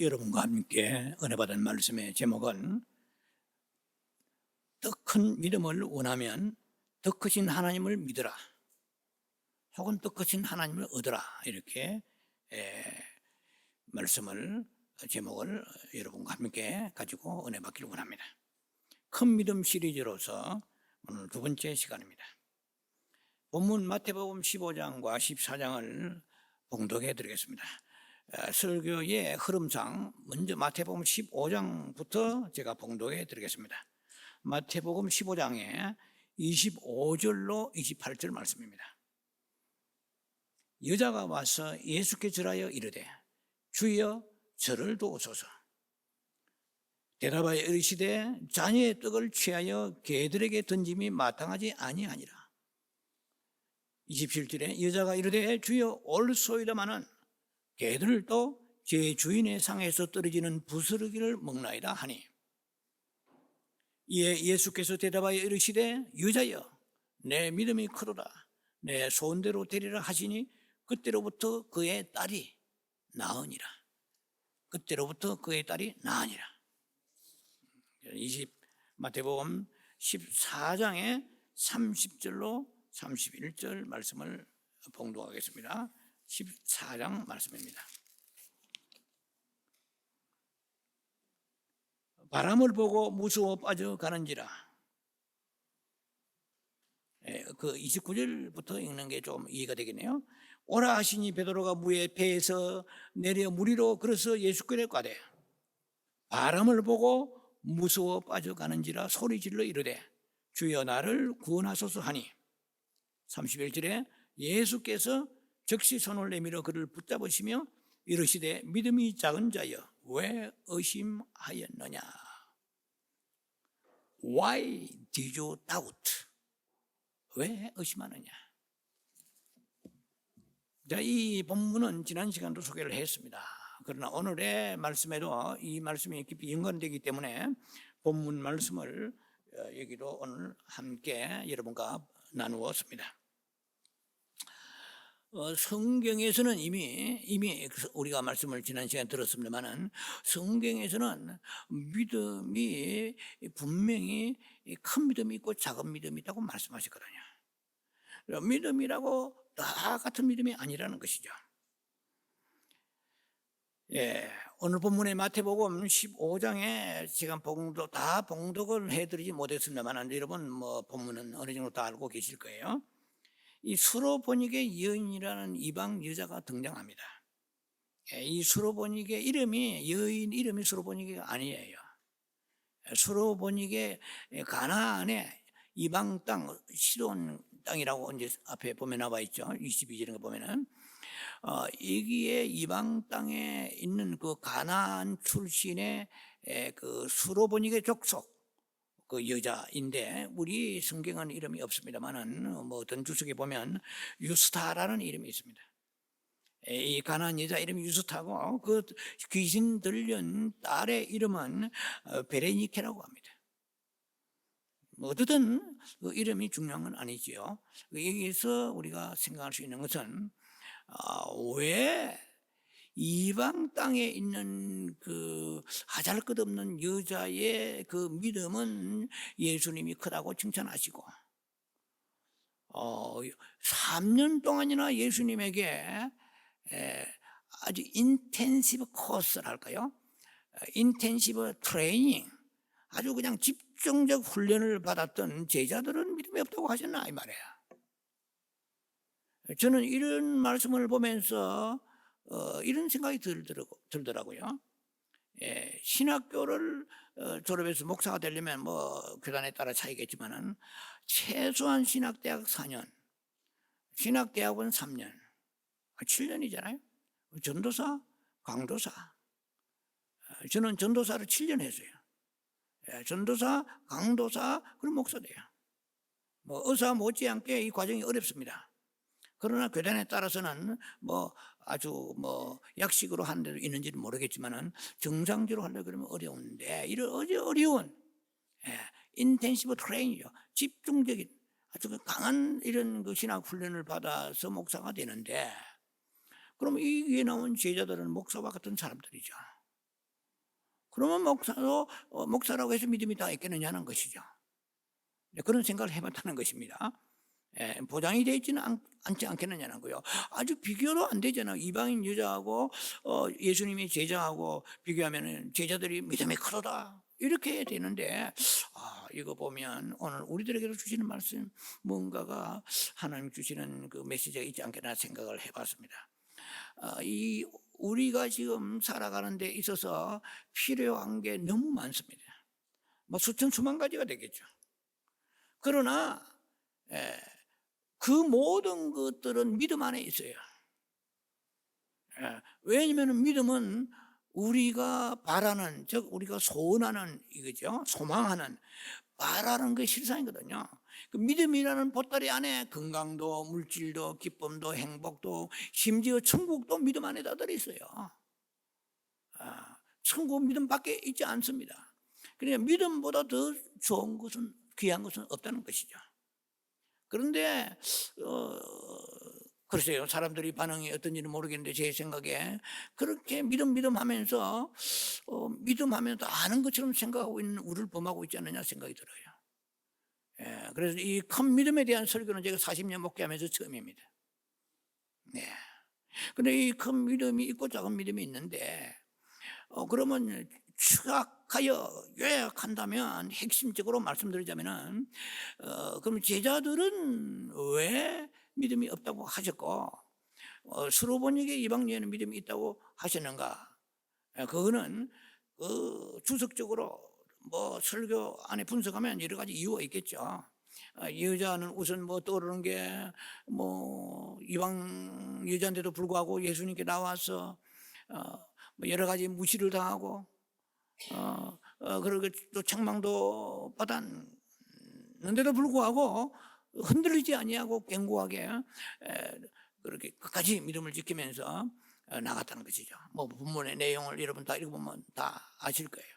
여러분과 함께 은혜 받은 말씀의 제목은 더 큰 믿음을 원하면 더 크신 하나님을 믿으라, 혹은 더 크신 하나님을 얻으라, 이렇게 말씀을, 제목을 여러분과 함께 가지고 은혜 받기를 원합니다. 큰 믿음 시리즈로서 오늘 두 번째 시간입니다. 본문 마태복음 15장과 14장을 봉독해 드리겠습니다. 설교의 흐름상 먼저 마태복음 15장부터 제가 봉독해 드리겠습니다. 마태복음 15장에 25절로 28절 말씀입니다. 여자가 와서 예수께 절하여 이르되 주여 저를 도우소서. 대답하여 이르시되 자녀의 떡을 취하여 개들에게 던짐이 마땅하지 아니하니라. 27절에 여자가 이르되 주여 옳소이다마는 개들도 제 주인의 상에서 떨어지는 부스러기를 먹나이다 하니, 이에 예수께서 대답하여 이르시되 여자여 내 믿음이 크도다, 내 소원대로 되리라 하시니 그때로부터 그의 딸이 나으니라. 그때로부터 그의 딸이 나으니라. 마태복음 14장의 30절로 31절 말씀을 봉독하겠습니다. 14장 말씀입니다. 바람을 보고 무서워 빠져가는지라. 그 29절부터 읽는 게 좀 이해가 되겠네요. 오라 하시니 베드로가 배에서 내려 물 위로 걸어서 예수께 가되 바람을 보고 무서워 빠져가는지라 소리질러 이르되 주여 나를 구원하소서 하니, 31절에 예수께서 즉시 손을 내밀어 그를 붙잡으시며 이르시되 믿음이 작은 자여 왜 의심하였느냐. Why did you doubt? 왜 의심하느냐. 자, 이 본문은 지난 시간도 소개를 했습니다. 그러나 오늘의 말씀에도 이 말씀이 깊이 연관되기 때문에 본문 말씀을 여기도 오늘 함께 여러분과 나누었습니다. 성경에서는 이미 우리가 말씀을 지난 시간에 들었습니다만은, 성경에서는 믿음이 분명히 큰 믿음이 있고 작은 믿음이 있다고 말씀하셨거든요. 믿음이라고 다 같은 믿음이 아니라는 것이죠. 오늘 본문의 마태복음 15장에 제가 다 봉독을 해드리지 못했습니다만, 여러분 본문은 어느 정도 다 알고 계실 거예요. 이 수로보닉의 여인이라는 이방 여자가 등장합니다. 이 수로보닉의 여인 이름이 수로보닉이 아니에요. 수로보닉의 가나안의 이방 땅, 시돈 땅이라고 이제 앞에 보면 나와 있죠. 22절인가 보면은 여기에 이방 땅에 있는 그 가나안 출신의 그 수로보닉의 족속 그 여자인데, 우리 성경은 이름이 없습니다만은 어떤 주석에 보면 유스타라는 이름이 있습니다. 이 가나안 여자 이름이 유스타고 그 귀신 들린 딸의 이름은 베레니케라고 합니다. 어쨌든 그 이름이 중요한 건 아니지요. 여기서 우리가 생각할 수 있는 것은 왜 이방 땅에 있는 그 하잘것없는 여자의 그 믿음은 예수님이 크다고 칭찬하시고, 3년 동안이나 예수님에게 아주 인텐시브 코스랄까요? 인텐시브 트레이닝, 아주 그냥 집중적 훈련을 받았던 제자들은 믿음이 없다고 하셨나 이 말이에요. 저는 이런 말씀을 보면서 이런 생각이 들더라고요. 신학교를 졸업해서 목사가 되려면 교단에 따라 차이겠지만은 최소한 신학대학 4년, 신학대학원 3년, 7년이잖아요. 전도사, 강도사. 저는 전도사를 7년 했어요. 전도사, 강도사, 그리고 목사 돼요. 의사 못지않게 이 과정이 어렵습니다. 그러나 교단에 따라서는 아주 약식으로 하는 데도 있는지는 모르겠지만은 정상적으로 하려고 그러면 어려운데, 이런 어려운 인텐시브 트레이닝이죠. 집중적인 아주 강한 이런 그 신학 훈련을 받아서 목사가 되는데, 그럼 이 위에 나온 제자들은 목사와 같은 사람들이죠. 그러면 목사라고 해서 믿음이 다 있겠느냐는 것이죠. 그런 생각을 해봤다는 것입니다. 보장이 되어 있지는 않지 않겠느냐는 거요. 아주 비교도 안 되잖아요. 이방인 여자하고 예수님이 제자하고 비교하면 제자들이 믿음이 크다 이렇게 해야 되는데, 이거 보면 오늘 우리들에게도 주시는 말씀, 뭔가가 하나님 주시는 그 메시지가 있지 않겠나 생각을 해봤습니다. 우리가 지금 살아가는 데 있어서 필요한 게 너무 많습니다. 뭐 수천 수만 가지가 되겠죠. 그러나 그 모든 것들은 믿음 안에 있어요. 왜냐하면 믿음은 우리가 바라는, 즉 우리가 소원하는 이거죠. 소망하는, 바라는 게 실상이거든요. 그 믿음이라는 보따리 안에 건강도, 물질도, 기쁨도, 행복도, 심지어 천국도 믿음 안에 다 들어있어요. 천국 믿음 밖에 있지 않습니다. 그러니까 믿음보다 더 좋은 것은, 귀한 것은 없다는 것이죠. 그런데 글쎄요, 사람들이 반응이 어떤지는 모르겠는데 제 생각에 그렇게 믿음하면서 믿음하면서 아는 것처럼 생각하고 있는 우리를 범하고 있지 않느냐 생각이 들어요. 그래서 이 큰 믿음에 대한 설교는 제가 40년 목회하면서 처음입니다. 근데 이 큰 믿음이 있고 작은 믿음이 있는데, 그러면 추각하여 요약한다면, 핵심적으로 말씀드리자면은, 그럼 제자들은 왜 믿음이 없다고 하셨고, 수로보니게 이방인에는 믿음이 있다고 하셨는가? 그거는 주석적으로 뭐 설교 안에 분석하면 여러 가지 이유가 있겠죠. 여자는 우선 뭐 떠오르는 게, 뭐 이방 여자인데도 불구하고 예수님께 나와서 뭐 여러 가지 무시를 당하고, 그리고 또 책망도 받았는데도 불구하고 흔들리지 아니하고 견고하게 그렇게 끝까지 믿음을 지키면서 나갔다는 것이죠. 뭐 본문의 내용을 여러분 다 읽어보면 다 아실 거예요.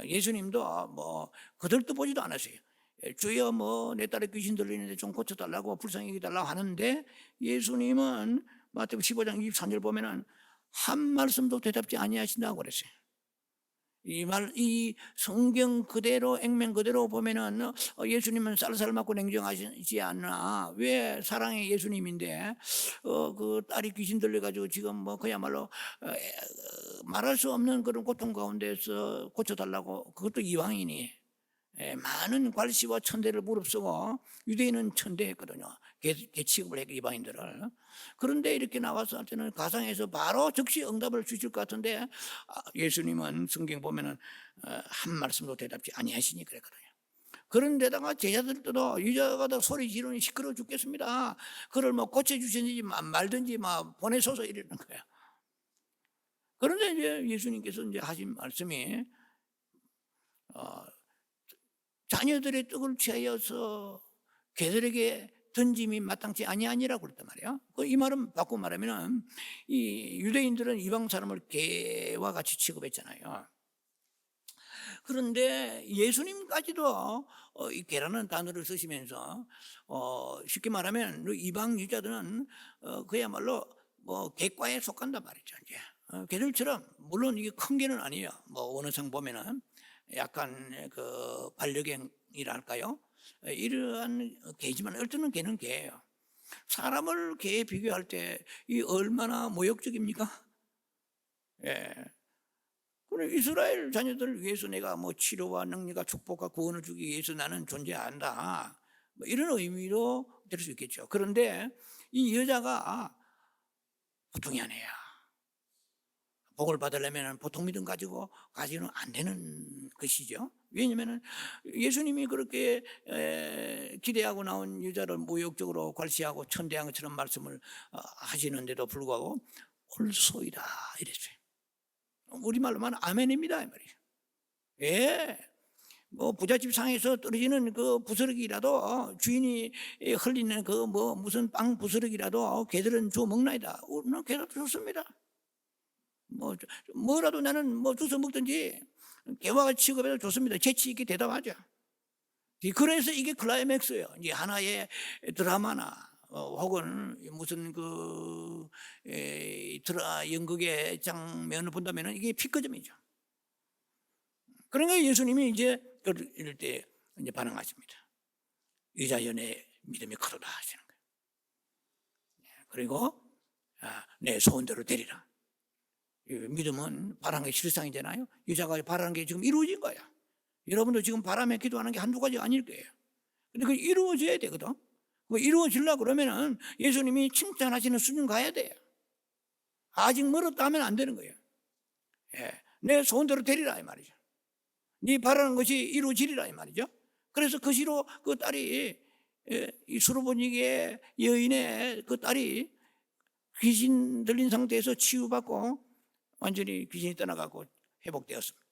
예수님도 뭐 거들떠 보지도 않았어요. 주여 뭐 내 딸에 귀신 들리는데 좀 고쳐달라고, 불쌍히 여기달라고 하는데, 예수님은 마태복음 15장 23절 보면은 한 말씀도 대답지 아니하신다고 그랬어요. 이 성경 그대로, 액면 그대로 보면은 예수님은 쌀쌀 맞고 냉정하지 않나. 왜? 사랑의 예수님인데 그 딸이 귀신 들려가지고 지금 뭐 그야말로 말할 수 없는 그런 고통 가운데서 고쳐달라고, 그것도 이방인이 많은 괄시와 천대를 무릅쓰고, 유대인은 천대했거든요. 개 취급을 했고 이방인들을. 그런데 이렇게 나와서 할 때는 가상에서 바로 즉시 응답을 주실 것 같은데, 예수님은 성경 보면은 한 말씀도 대답지 아니하시니 그랬거든요. 그런데다가 제자들도 유자가 더 소리 지르니 시끄러워 죽겠습니다. 그를 뭐 고쳐주시는지 말든지 막 보내소서 이러는 거예요. 그런데 이제 예수님께서 이제 하신 말씀이 자녀들의 떡을 취하여서 개들에게 던짐이 마땅치 아니하니라고 그랬단 말이에요. 이 말은 바꾸고 말하면, 이 유대인들은 이방 사람을 개와 같이 취급했잖아요. 그런데 예수님까지도 이 개라는 단어를 쓰시면서 쉽게 말하면 이방 유자들은 그야말로 뭐 개과에 속한단 말이죠. 이제 개들처럼, 물론 이게 큰 개는 아니에요. 뭐 어느 상 보면은 약간 그 반려견이랄까요? 이러한 개지만 어떤 개는 개예요. 사람을 개에 비교할 때 이 얼마나 모욕적입니까? 예. 그래, 이스라엘 자녀들을 위해서 내가 뭐 치료와 능력과 축복과 구원을 주기 위해서 나는 존재한다, 뭐 이런 의미로 될 수 있겠죠. 그런데 이 여자가 보통이 아니에요. 복을 받으려면 보통 믿음 가지고는 안 되는 것이죠. 왜냐하면 예수님이 그렇게 기대하고 나온 여자를 모욕적으로 괄시하고 천대한 것처럼 말씀을 하시는데도 불구하고 홀소이다 이랬어요. 우리말로 말하면 아멘입니다 이 말이에요. 예. 뭐 부잣집 상에서 떨어지는 그 부스러기라도, 주인이 흘리는 그 뭐 무슨 빵 부스러기라도 개들은 주워 먹나이다. 우리는 개도 좋습니다. 뭐라도 나는 뭐 주워 먹든지 개와 취급해도 좋습니다. 재치 있게 대답하죠. 그래서 이게 클라이맥스예요. 이제 하나의 드라마나 혹은 무슨 연극의 장면을 본다면 이게 피크점이죠. 그러니까 예수님이 이제 이럴 때 이제 반응하십니다. 여자 연애 믿음이 크도다 하시는 거예요. 그리고 내 소원대로 되리라. 믿음은 바라는 게 실상이잖아요. 여자가 바라는 게 지금 이루어진 거야. 여러분도 지금 바라며 기도하는 게 한두 가지가 아닐 거예요. 근데 그게 이루어져야 되거든. 그 이루어지려고 그러면은 예수님이 칭찬하시는 수준 가야 돼요. 아직 멀었다 하면 안 되는 거예요. 내 소원대로 되리라 이 말이죠. 네 바라는 것이 이루어지리라 이 말이죠. 그래서 그 시로 그 딸이 이 수로보니게 여인의 그 딸이 귀신 들린 상태에서 치유받고 완전히 귀신이 떠나가고 회복되었습니다.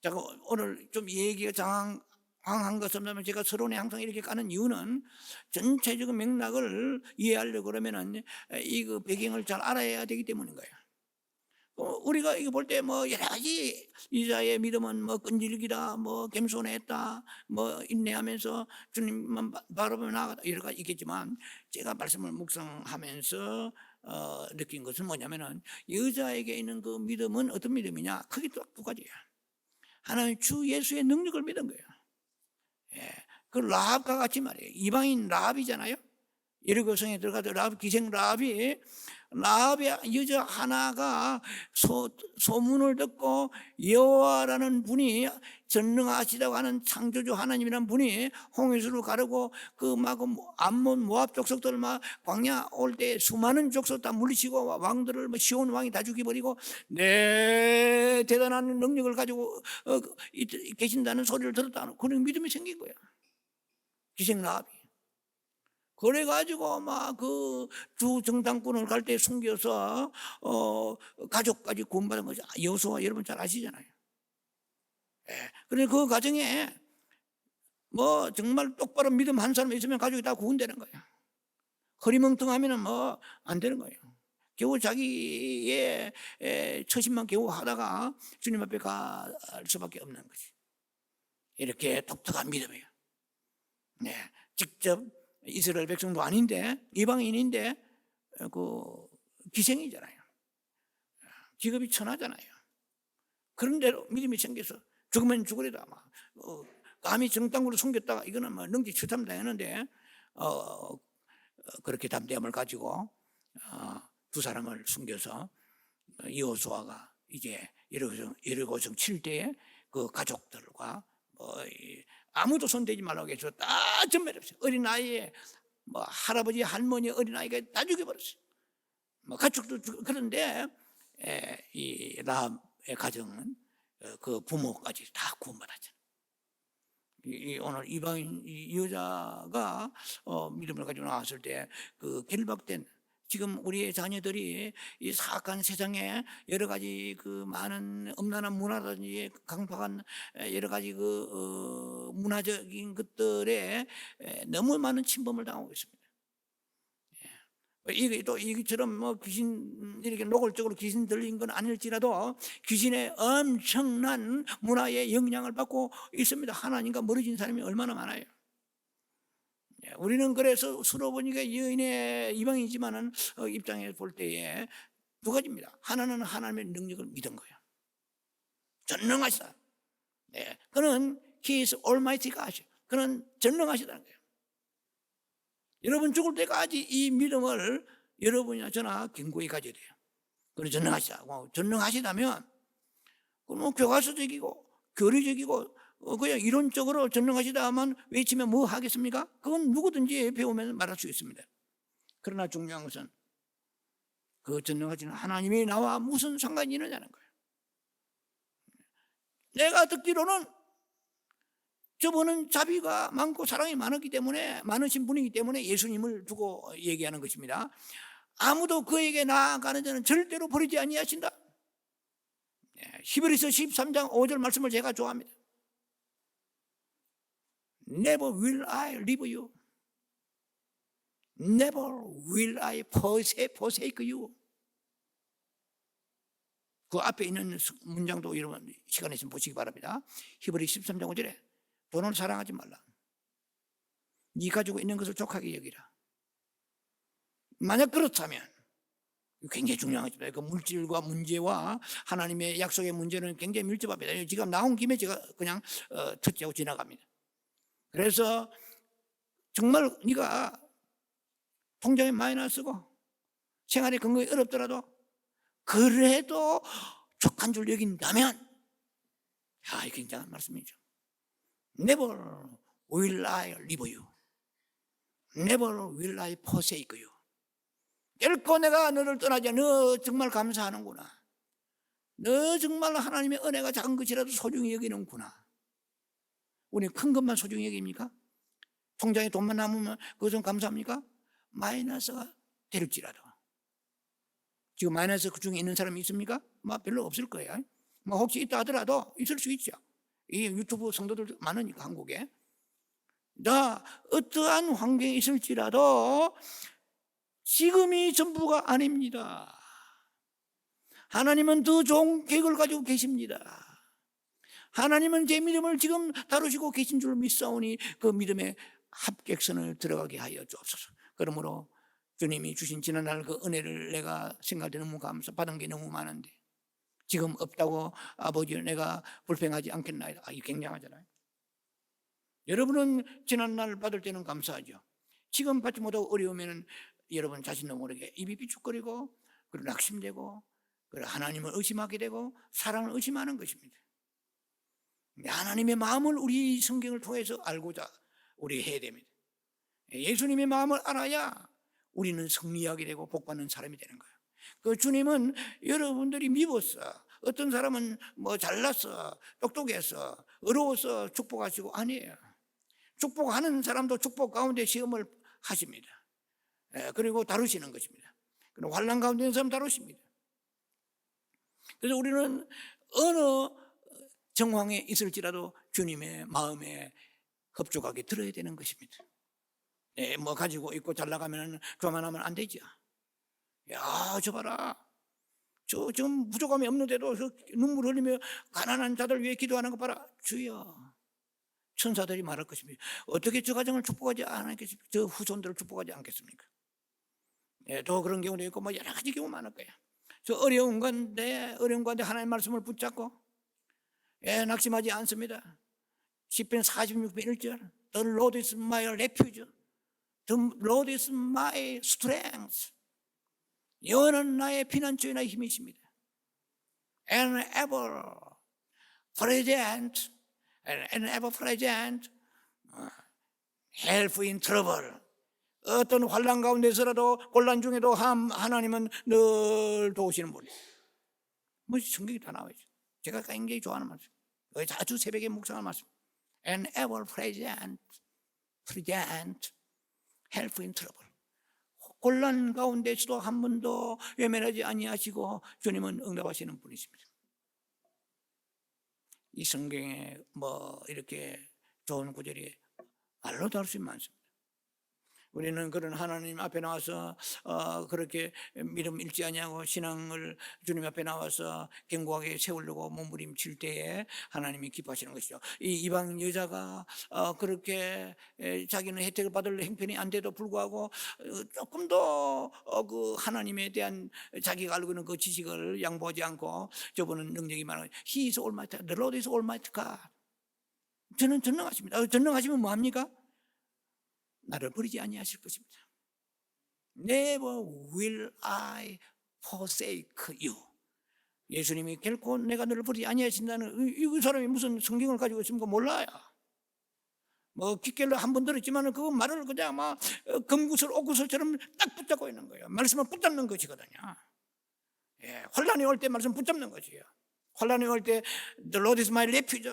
자, 오늘 좀 얘기가 장황한 것은 제가 서론에 항상 이렇게 까는 이유는 전체적인 맥락을 이해하려고 그러면은 이 그 배경을 잘 알아야 되기 때문인 거예요. 우리가 이거 볼 때 뭐 여러 가지 이자의 믿음은 뭐 끈질기다, 뭐 겸손했다, 뭐 인내하면서 주님만 바라보며 나아가다 여러 가지 있겠지만 제가 말씀을 묵상하면서 느낀 것은 뭐냐면은 여자에게 있는 그 믿음은 어떤 믿음이냐? 크게 두 가지예요. 하나는 주 예수의 능력을 믿은 거예요. 그 라합과 같이 말이에요. 이방인 라합이잖아요. 여리고성에 들어가서 라합, 기생 라합의 여자 하나가 소문을 듣고 여호와라는 분이 전능하시다고 하는 창조주 하나님이라는 분이 홍해수를 가르고 그 막 암몬 모압 족속들 막 광야 올 때 수많은 족속 다 물리치고 왕들을 시온 왕이 다 죽여버리고 내 대단한 능력을 가지고 계신다는 소리를 들었다는 그런 믿음이 생긴 거야. 기생 라합이. 그래가지고 막 그 주 정탐꾼을 갈 때 숨겨서 가족까지 구원받은 거죠. 여호수아 여러분 잘 아시잖아요. 그래서 그 과정에 뭐 정말 똑바로 믿음 한 사람 있으면 가족이 다 구원되는 거예요. 허리멍텅하면은 뭐 안 되는 거예요. 겨우 자기의 처신만 겨우 하다가 주님 앞에 갈 수밖에 없는 거지. 이렇게 독특한 믿음이에요. 직접 이스라엘 백성도 아닌데 이방인인데 그 기생이잖아요. 직업이 천하잖아요. 그런대로 믿음이 생겨서 죽으면 죽으래도 아마 감히 정당으로 숨겼다가 이거는 뭐 능지 추탐 당했는데 그렇게 담대함을 가지고 두 사람을 숨겨서 여호수아가 이제 여리고성 칠 때에 그 가족들과 아무도 손대지 말라고 해서 다 전멸했어요. 어린아이에 뭐 할아버지 할머니 어린아이가 다 죽여버렸어요. 뭐 가축도 그런데 이 라합의 가정은 그 부모까지 다 구원받았잖아요. 오늘 이방인 이 여자가 믿음을 가지고 나왔을 때 그 결박된 지금 우리의 자녀들이 이 사악한 세상에 여러 가지 그 많은 음란한 문화라든지 강팍한 여러 가지 그 문화적인 것들에 너무 많은 침범을 당하고 있습니다. 이게 또 이처럼 뭐 귀신 이렇게 노골적으로 귀신 들린 건 아닐지라도 귀신의 엄청난 문화의 영향을 받고 있습니다. 하나님과 멀어진 사람이 얼마나 많아요. 우리는 그래서 수로보니까 여인의 이방이지만은 입장에서 볼 때에 두 가지입니다. 하나는 하나님의 능력을 믿은 거예요. 전능하시다. 그는 He is Almighty God. 그는 전능하시다는 거예요. 여러분 죽을 때까지 이 믿음을 여러분이나 저나 견고히 가져야 돼요. 그는 전능하시다. 전능하시다면 그럼 교과서적이고 교리적이고 그냥 이론적으로 전능하시다만 외치면 뭐 하겠습니까? 그건 누구든지 배우면 말할 수 있습니다. 그러나 중요한 것은 그 전능하신 하나님이 나와 무슨 상관이 있느냐는 거예요. 내가 듣기로는 저분은 자비가 많고 사랑이 많았기 때문에 많으신 분이기 때문에 예수님을 두고 얘기하는 것입니다. 아무도 그에게 나아가는 자는 절대로 버리지 아니하신다. 히브리서 13장 5절 말씀을 제가 좋아합니다. Never will I leave you. Never will I forsake you. 그 앞에 있는 문장도 여러분 시간 있으면 보시기 바랍니다. 히브리 13장 5절에 돈을 사랑하지 말라. 네 가지고 있는 것을 족하게 여기라. 만약 그렇다면 굉장히 중요한 것입니다. 그 물질과 문제와 하나님의 약속의 문제는 굉장히 밀접합니다. 지금 나온 김에 제가 그냥 터치하고 지나갑니다. 그래서 정말 네가 통장에 마이너스고 생활의 근거이 어렵더라도 그래도 족한 줄 여긴다면, 이게 굉장한 말씀이죠. Never will I leave you. Never will I forsake you. 결코 내가 너를 떠나지 않아. 너 정말 감사하는구나. 너 정말 하나님의 은혜가 작은 것이라도 소중히 여기는구나. 우리는 큰 것만 소중히 여깁니까? 통장에 돈만 남으면 그것은 감사합니까? 마이너스가 될지라도. 지금 마이너스 그 중에 있는 사람이 있습니까? 별로 없을 거예요. 혹시 있다 하더라도 있을 수 있죠. 이 유튜브 성도들 많으니까 한국에. 나 어떠한 환경이 있을지라도 지금이 전부가 아닙니다. 하나님은 더 좋은 계획을 가지고 계십니다. 하나님은 제 믿음을 지금 다루시고 계신 줄 믿사오니 그 믿음의 합격선을 들어가게 하여 주옵소서. 그러므로 주님이 주신 지난날 그 은혜를 내가 생각할 때 너무 받은 게 너무 많은데 지금 없다고 아버지 내가 불평하지 않겠나이다. 이게 굉장하잖아요. 여러분은 지난날 받을 때는 감사하죠. 지금 받지 못하고 어려우면 여러분 자신도 모르게 입이 비축거리고 그리고 낙심되고 그리고 하나님을 의심하게 되고 사랑을 의심하는 것입니다. 하나님의 마음을 우리 성경을 통해서 알고자 우리 해야 됩니다. 예수님의 마음을 알아야 우리는 승리하게 되고 복받는 사람이 되는 거예요. 그 주님은 여러분들이 미웠어. 어떤 사람은 잘났어, 똑똑해서, 어려워서 축복하시고 아니에요. 축복하는 사람도 축복 가운데 시험을 하십니다. 그리고 다루시는 것입니다. 그리고 환난 가운데 있는 사람 다루십니다. 그래서 우리는 어느 정황에 있을지라도 주님의 마음에 흡족하게 들어야 되는 것입니다. 가지고 있고 잘 나가면 교만하면 안 되죠. 저 봐라. 저 지금 부족함이 없는데도 눈물 흘리며 가난한 자들 위해 기도하는 거 봐라. 주여. 천사들이 말할 것입니다. 어떻게 저 가정을 축복하지 않겠습니까? 저 후손들을 축복하지 않겠습니까? 또 그런 경우도 있고 여러 가지 경우 많을 거예요. 저 어려운 건데 하나님의 말씀을 붙잡고 낙심하지 않습니다. 시편 46편 1절 The Lord is my refuge. The Lord is my strength. 여호와는 나의 피난처요 나의 힘이십니다. And ever present help in trouble. 어떤 환난 가운데서라도 곤란 중에도 하나님은 늘 도우시는 분이에요. 성경이 다 나와있죠. 제가 굉장히 좋아하는 말씀. 아주 새벽에 묵상하는 말씀. And ever present help in trouble. 곤란 가운데서도 한 번도 외면하지 아니하시고 주님은 응답하시는 분이십니다. 이 성경에 이렇게 좋은 구절이 말로도 할 수 많습니다. 우리는 그런 하나님 앞에 나와서 그렇게 믿음 잃지 아니하고 신앙을 주님 앞에 나와서 견고하게 세우려고 몸부림칠 때에 하나님이 기뻐하시는 것이죠. 이 이방 여자가 그렇게 자기는 혜택을 받을 형편이 안 돼도 불구하고 조금 더 그 하나님에 대한 자기가 알고 있는 그 지식을 양보하지 않고 저분은 능력이 많아요. He is Almighty, the Lord is Almighty God. 저는 전능하십니다. 전능하시면 뭐합니까? 나를 버리지 아니하실 것입니다. Never will I forsake you. 예수님이 결코 내가 너를 버리지 아니하신다는 이 사람이 무슨 성경을 가지고 있습니까? 몰라요. 귓결로 한 번 들었지만 그 말을 그냥 금구슬 옥구슬처럼 딱 붙잡고 있는 거예요. 말씀을 붙잡는 것이거든요. 환란이 올 때 말씀 붙잡는 것이에요. 환란이 올 때 The Lord is my refuge.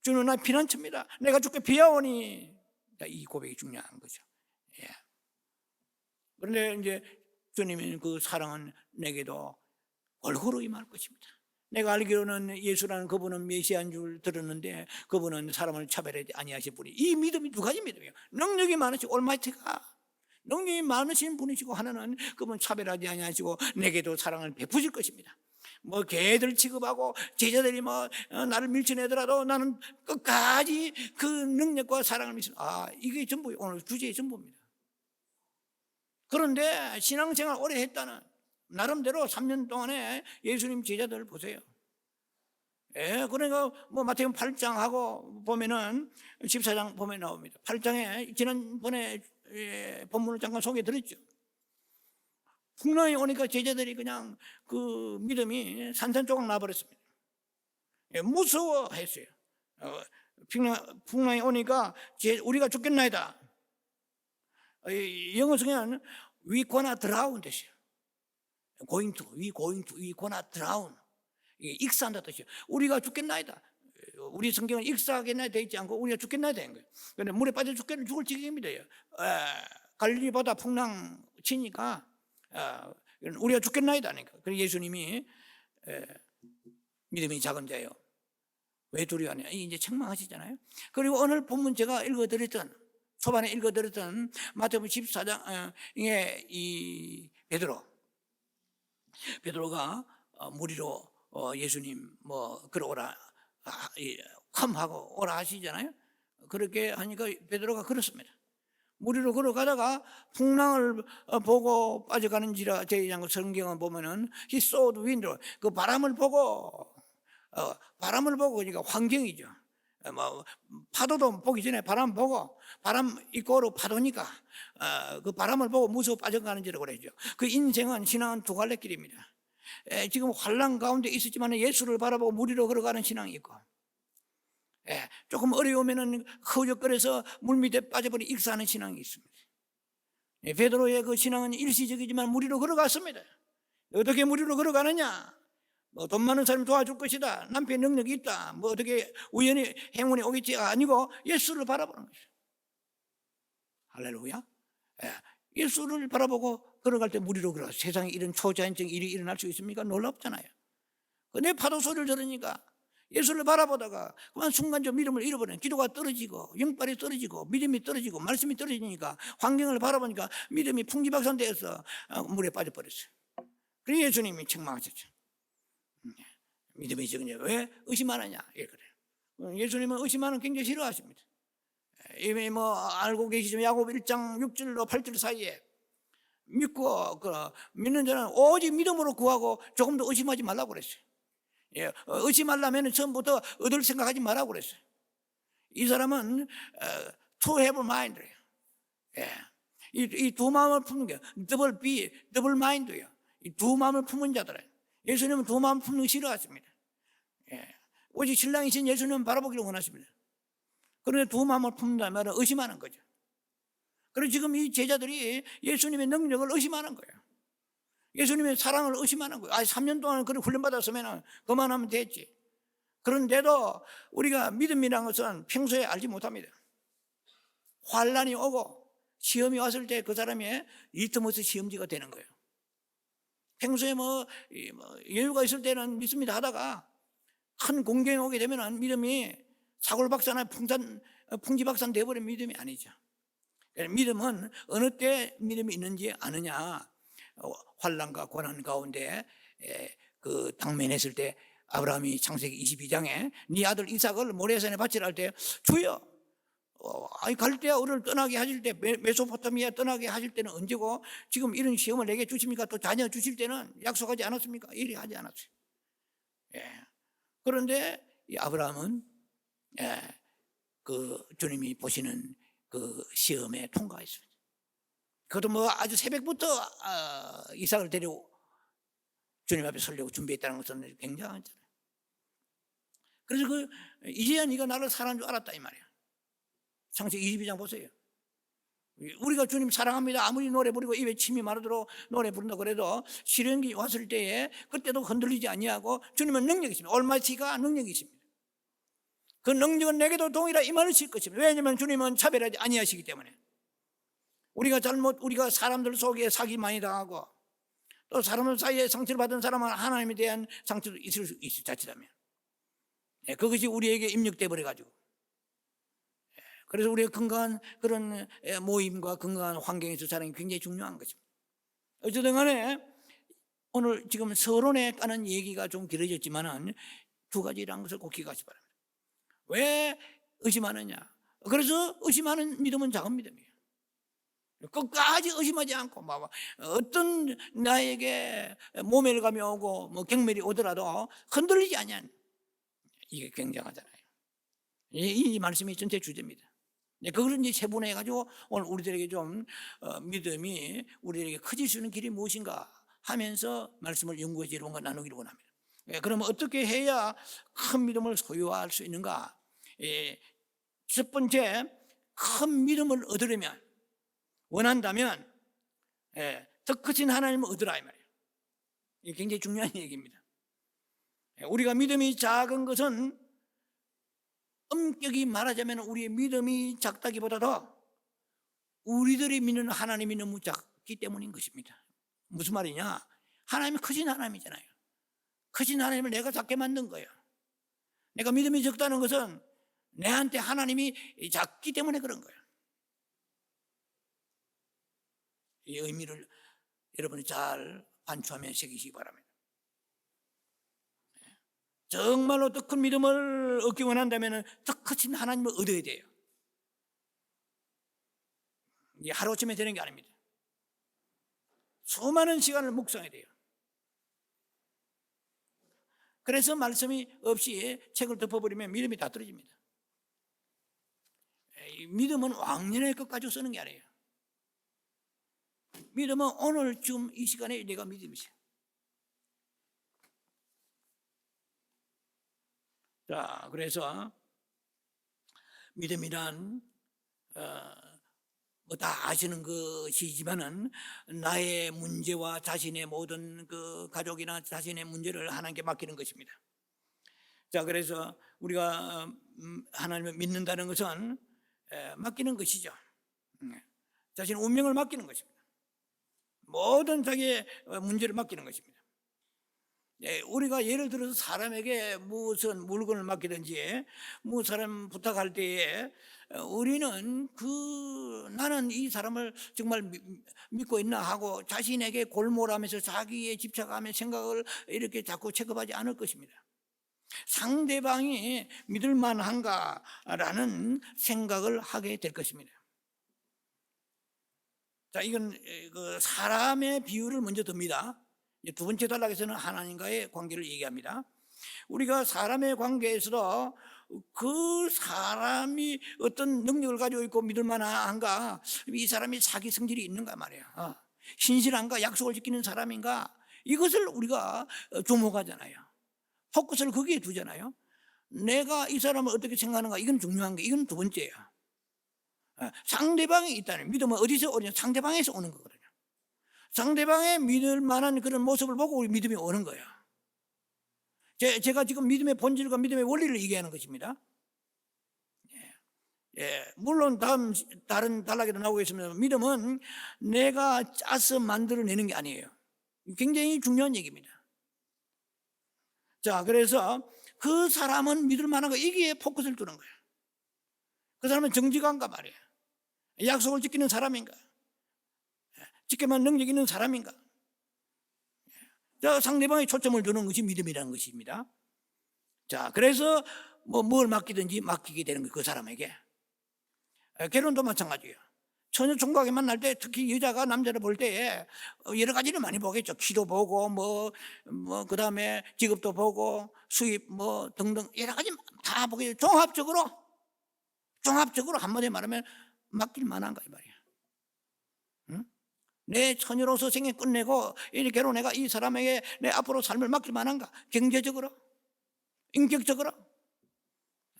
주는 나의 피난처입니다. 내가 주께 비하오니. 이 고백이 중요한 거죠. 그런데 이제 주님의 그 사랑은 내게도 골고루 임할 것입니다. 내가 알기로는 예수라는 그분은 메시아인 줄 들었는데 그분은 사람을 차별하지 아니하실 분이 이 믿음이 두 가지 믿음이에요. 능력이 많으시고 올마이티가 능력이 많으신 분이시고 하나는 그분 차별하지 아니하시고 내게도 사랑을 베푸실 것입니다. 개들 취급하고 제자들이 나를 밀쳐내더라도 나는 끝까지 그 능력과 사랑을 믿습니다. 이게 전부 오늘 주제의 전부입니다. 그런데 신앙생활 오래 했다는 나름대로 3년 동안에 예수님 제자들 보세요. 그러니까 뭐 마태복음 8장하고 보면은 14장 보면 나옵니다. 8장에 지난번에 본문을 잠깐 소개해드렸죠. 풍랑이 오니까 제자들이 그냥 그 믿음이 산산조각 나버렸습니다. 무서워했어요. 풍랑이 오니까 우리가 죽겠나이다. 영어 성에는 we gonna drown 뜻이에요. we gonna drown. 익사한다 뜻이에요. 우리가 죽겠나이다. 우리 성경은 익사하겠나이다 되어 있지 않고 우리가 죽겠나이다 된 거예요. 그런데 물에 빠져 죽을 지경입니다. 갈릴리 바다 풍랑 치니까 우리가 죽겠나이다 하니까. 그래서 예수님이 믿음이 작은 자요, 왜 두려워하냐, 이제 책망하시잖아요. 그리고 오늘 본문 제가 읽어드렸던, 초반에 읽어드렸던 마태복음 14장에 이 베드로가 무리로 예수님 뭐 걸어오라 컴하고 오라 하시잖아요. 그렇게 하니까 베드로가 걸었습니다. 무리로 걸어가다가 풍랑을 보고 빠져가는지라 저희 성경을 보면은 he saw the wind, 그 바람을 보고 그러니까 환경이죠. 뭐 파도도 보기 전에 바람 보고, 바람 이꼬로 파도니까 그 바람을 보고 무서워 빠져가는지라고 그러죠. 그 인생은, 신앙은 두 갈래 길입니다. 지금 환난 가운데 있었지만 예수를 바라보고 무리로 걸어가는 신앙이 있고, 조금 어려우면은 허우적거려서 물 밑에 빠져버린 익사하는 신앙이 있습니다. 베드로의 그 신앙은 일시적이지만 무리로 걸어갔습니다. 어떻게 무리로 걸어가느냐? 뭐 돈 많은 사람이 도와줄 것이다, 남편의 능력이 있다, 뭐 어떻게 우연히 행운이 오겠지가 아니고 예수를 바라보는 것이죠. 할렐루야. 예수를 바라보고 걸어갈 때 무리로 걸어가. 세상에 이런 초자연적 일이 일어날 수 있습니까? 놀랍잖아요. 근데 파도 소리를 들으니까 예수를 바라보다가 그만 순간 좀 믿음을 잃어버려요. 기도가 떨어지고 영빨이 떨어지고 믿음이 떨어지고 말씀이 떨어지니까 환경을 바라보니까 믿음이 풍지박산되어서 물에 빠져버렸어요. 그래서 예수님이 책망하셨죠. 믿음이 적으냐, 왜 의심하느냐, 그래요. 예수님은 의심하는 굉장히 싫어하십니다. 이미 뭐 알고 계시지만 야고보 1장 6절로 8절 사이에 믿고 믿는 자는 오직 믿음으로 구하고 조금 더 의심하지 말라고 그랬어요. 의심하려면 처음부터 얻을 생각하지 말라고 그랬어요. 이 사람은 to have mind예요. 이 두 마음을 품는 게 double mind예요. 이 두 마음을 품은 자들은, 예수님은 두 마음 품는 거 싫어하십니다. 오직 신랑이신 예수님은 바라보기를 원하십니다. 그런데 두 마음을 품는다면 의심하는 거죠. 그래서 지금 이 제자들이 예수님의 능력을 의심하는 거예요. 예수님의 사랑을 의심하는 거예요. 3년 동안 그런 훈련받았으면 그만하면 됐지. 그런데도 우리가 믿음이라는 것은 평소에 알지 못합니다. 환난이 오고 시험이 왔을 때 그 사람이 리트머스 시험지가 되는 거예요. 평소에 뭐 여유가 있을 때는 믿습니다 하다가 큰 공경이 오게 되면 믿음이 사골박사나 풍지박산 되어버린 믿음이 아니죠. 믿음은 어느 때 믿음이 있는지 아느냐. 환난과 고난 가운데 그 당면했을 때 아브라함이 창세기 22장에 네 아들 이삭을 모레산에 바치라 할 때 주여 갈대아우를 떠나게 하실 때, 메소포타미아 떠나게 하실 때는 언제고 지금 이런 시험을 내게 주십니까? 또 자녀 주실 때는 약속하지 않았습니까? 이리 하지 않았어요. 그런데 이 아브라함은 그 주님이 보시는 그 시험에 통과했습니다. 그것도 뭐 아주 새벽부터 이삭을 데리고 주님 앞에 서려고 준비했다는 것은 굉장하잖아요. 그래서 이제야 네가 나를 사랑한 줄 알았다 이 말이야. 창세기 22장 보세요. 우리가 주님 사랑합니다 아무리 노래 부르고 입에 침이 마르도록 노래 부른다고 그래도 시련이 왔을 때에 그때도 흔들리지 아니하고 주님은 능력이 있습니다. 올마이티가 능력이 있습니다. 그 능력은 내게도 동일하게 임하실 것입니다. 왜냐하면 주님은 차별하지 아니하시기 때문에. 우리가 사람들 속에 사기 많이 당하고 또 사람들 사이에 상처를 받은 사람은 하나님에 대한 상처도 있을 수 있을 자칫하면 그것이 우리에게 입력돼 버려가지고, 그래서 우리가 건강한 그런 모임과 건강한 환경에서 자라는 게 굉장히 중요한 것입니다. 어쨌든 간에 오늘 지금 서론에 까는 얘기가 좀 길어졌지만은 두 가지라는 것을 꼭 기억하시기 바랍니다. 왜 의심하느냐? 그래서 의심하는 믿음은 작은 믿음이에요. 끝까지 의심하지 않고 막 어떤 나에게 모멸감이 오고 뭐 경멸이 오더라도 흔들리지 않냐는, 이게 굉장하잖아요. 이 말씀이 전체 주제입니다. 그걸 이제 세분해 가지고 오늘 우리들에게 좀 믿음이 우리에게 커질 수 있는 길이 무엇인가 하면서 말씀을 연구해 여러분과 나누기를 원합니다. 그러면 어떻게 해야 큰 믿음을 소유할 수 있는가? 첫 번째, 큰 믿음을 얻으려면, 원한다면 더 크신 하나님을 얻으라 이 말이에요. 이게 굉장히 중요한 얘기입니다. 우리가 믿음이 작은 것은 엄격히 말하자면 우리의 믿음이 작다기보다도 우리들이 믿는 하나님이 너무 작기 때문인 것입니다. 무슨 말이냐? 하나님이 크신 하나님이잖아요. 크신 하나님을 내가 작게 만든 거예요. 내가 믿음이 적다는 것은 내한테 하나님이 작기 때문에 그런 거예요. 이 의미를 여러분이 잘 반추하면 새기시기 바랍니다. 정말로 더 큰 믿음을 얻기 원한다면 더 크신 하나님을 얻어야 돼요. 이게 하루아침에 되는 게 아닙니다. 수많은 시간을 묵상해야 돼요. 그래서 말씀이 없이 책을 덮어버리면 믿음이 다 떨어집니다. 믿음은 왕년의 것 가지고 쓰는 게 아니에요. 믿음은 오늘 지금 이 시간에 내가 믿음이세요. 자, 그래서 믿음이란 뭐 다 아시는 것이지만은 나의 문제와 자신의 모든 그 가족이나 자신의 문제를 하나님께 맡기는 것입니다. 자, 그래서 우리가 하나님을 믿는다는 것은 맡기는 것이죠. 자신의 운명을 맡기는 것입니다. 모든 자기의 문제를 맡기는 것입니다. 우리가 예를 들어서 사람에게 무슨 물건을 맡기든지 뭐 사람 부탁할 때에 우리는 나는 이 사람을 정말 믿고 있나 하고 자신에게 골몰하면서 자기에 집착하며 생각을 이렇게 자꾸 체크하지 않을 것입니다. 상대방이 믿을 만한가라는 생각을 하게 될 것입니다. 자, 이건 그 사람의 비유를 먼저 듭니다. 두 번째 단락에서는 하나님과의 관계를 얘기합니다. 우리가 사람의 관계에서도 그 사람이 어떤 능력을 가지고 있고 믿을 만한가, 이 사람이 자기 성질이 있는가 말이에요. 신실한가, 약속을 지키는 사람인가, 이것을 우리가 주목하잖아요. 포커스를 거기에 두잖아요. 내가 이 사람을 어떻게 생각하는가, 이건 중요한 게, 이건 두 번째예요. 상대방이 있다는 믿음은 어디서 오냐? 상대방에서 오는 거거든요. 상대방의 믿을 만한 그런 모습을 보고 우리 믿음이 오는 거예요. 제가 지금 믿음의 본질과 믿음의 원리를 얘기하는 것입니다. 물론 다른 단락에도 나오고 있습니다. 믿음은 내가 짜서 만들어내는 게 아니에요. 굉장히 중요한 얘기입니다. 자, 그래서 그 사람은 믿을 만한 거, 이게 포커스를 두는 거예요. 그 사람은 정직한가 말이에요. 약속을 지키는 사람인가, 지켜만 능력 있는 사람인가. 자, 상대방에 초점을 두는 것이 믿음이라는 것입니다. 자, 그래서 뭘 맡기든지 맡기게 되는 거예요, 그 사람에게. 결혼도 마찬가지예요. 처녀 총각에 만날 때 특히 여자가 남자를 볼 때에 여러 가지를 많이 보겠죠. 키도 보고 그 다음에 직업도 보고 수입 등등 여러 가지 다 보겠죠. 종합적으로 한마디로 말하면 맡길 만한가 이 말이야. 응? 내 처녀로서 생애 끝내고 이렇게 결혼해가 이 사람에게 내 앞으로 삶을 맡길 만한가? 경제적으로, 인격적으로,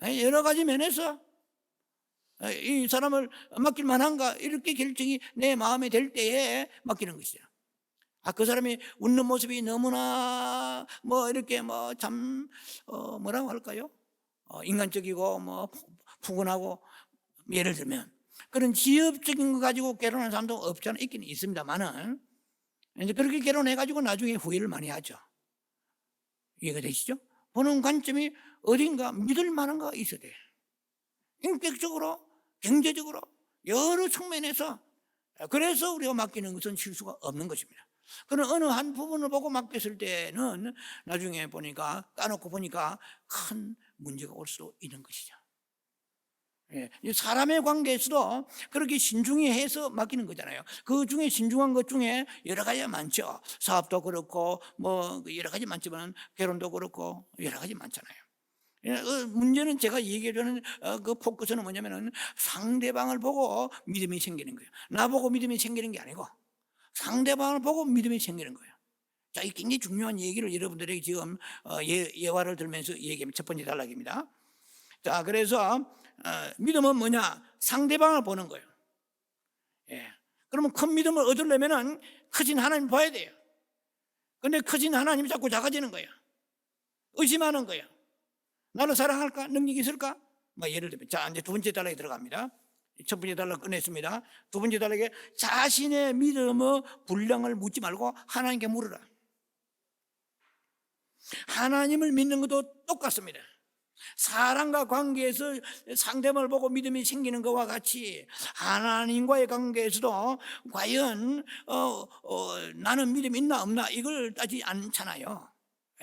여러 가지 면에서 이 사람을 맡길 만한가, 이렇게 결정이 내 마음에 될 때에 맡기는 것이죠. 그 사람이 웃는 모습이 너무나 이렇게 참 뭐라고 할까요? 인간적이고 푸근하고, 예를 들면 그런 지엽적인 거 가지고 결혼하는 사람도 없지 않아 있기는 있습니다만은, 이제 그렇게 결혼해가지고 나중에 후회를 많이 하죠. 이해가 되시죠? 보는 관점이 어딘가 믿을 만한 거가 있어야 돼. 인격적으로, 경제적으로, 여러 측면에서. 그래서 우리가 맡기는 것은 실수가 없는 것입니다. 그런 어느 한 부분을 보고 맡겼을 때는 나중에 보니까, 까놓고 보니까 큰 문제가 올 수 있는 것이죠. 이 사람의 관계에서도 그렇게 신중히 해서 맡기는 거잖아요. 그 중에 신중한 것 중에 여러 가지가 많죠. 사업도 그렇고 뭐 여러 가지 많지만 결혼도 그렇고 여러 가지 많잖아요. 문제는 제가 얘기하려는 그 포커스는 뭐냐면은 상대방을 보고 믿음이 생기는 거예요. 나보고 믿음이 생기는 게 아니고 상대방을 보고 믿음이 생기는 거예요. 자, 이 굉장히 중요한 얘기를 여러분들에게 지금 예화를 들면서 얘기하면 첫 번째 단락입니다. 자, 그래서 믿음은 뭐냐? 상대방을 보는 거예요. 예. 그러면 큰 믿음을 얻으려면은 크신 하나님 봐야 돼요. 근데 크신 하나님이 자꾸 작아지는 거예요. 의심하는 거예요. 나를 사랑할까? 능력이 있을까? 뭐 예를 들면, 자, 이제 두 번째 단락에 들어갑니다. 첫 번째 단락 끝냈습니다. 두 번째 단락에 자신의 믿음의 분량을 묻지 말고 하나님께 물으라. 하나님을 믿는 것도 똑같습니다. 사람과 관계에서 상대방을 보고 믿음이 생기는 것과 같이 하나님과의 관계에서도 과연 나는 믿음이 있나 없나 이걸 따지지 않잖아요.